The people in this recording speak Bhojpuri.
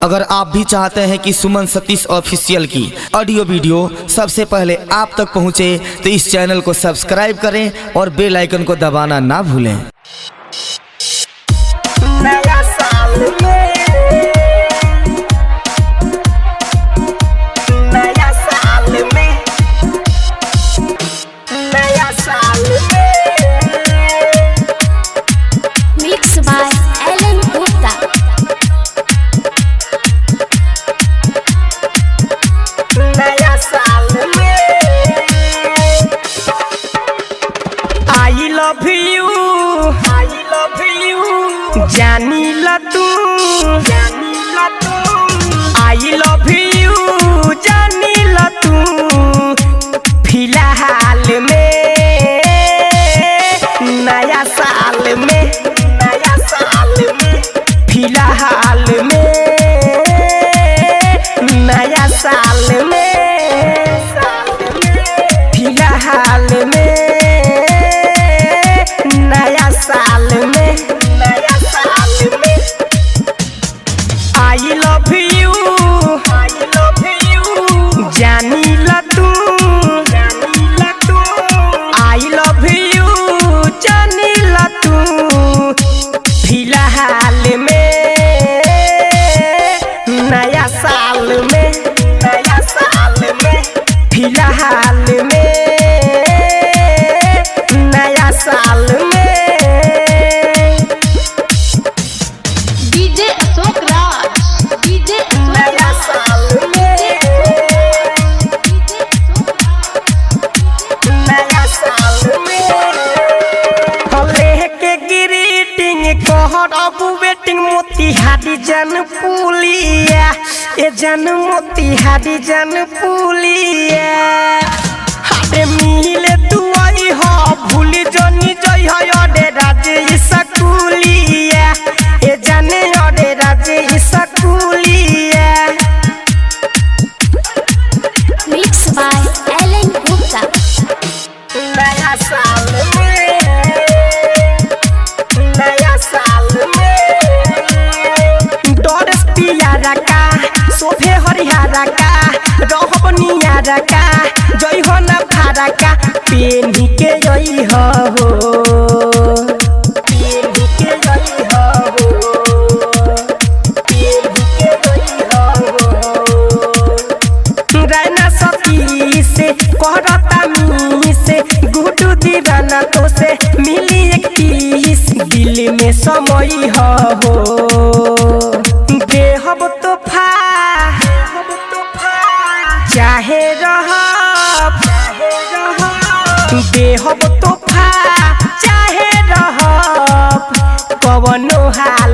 अगर आप भी चाहते हैं कि सुमन सतीश ऑफिशियल की ऑडियो वीडियो सबसे पहले आप तक पहुंचे तो इस चैनल को सब्सक्राइब करें और बेल आइकन को दबाना ना भूलें। नया साल में नया साल में नया साल में मिक्स बाय एलन गुप्ता। नया साल में आई लव यू जानी ला तू आई लव यू जानी ला तू फिलहाल में नया साल में फिलहाल में नया साल में फिलहाल में नया साल में आई लव यू जानी ला तू आई लव यू जानी ला तू फिलहाल में नया साल में फिलहाल में नया साल में डीजे अशोक राज, डीजे नया साल में नया साल में हले के ग्रीटिंग कहर अब वेटिंग मोतिहारी जन पुलिया ए जन मोतिहारी जन पुलिया हाथे मिले तू आई हो भूल जनी जई हो अडे राजे स्कूलिया ए जाने अडे राजे स्कूलिया मिक्स बाय एलन गुप्ता। नया साल में नया साल में डोरस पियारा का सोफे हरियारा का रहब नियारा का जई हो ना भारा का पेनी के जई हो पेनी के जई हो पेनी के जई हो राना सती से कहरता मी से गुडू दीवाना तो से मिली एक पीस दिल में समय हो देहब तोहफा चाहे रहब देहब तोहफा चाहे रहब कवनो हाल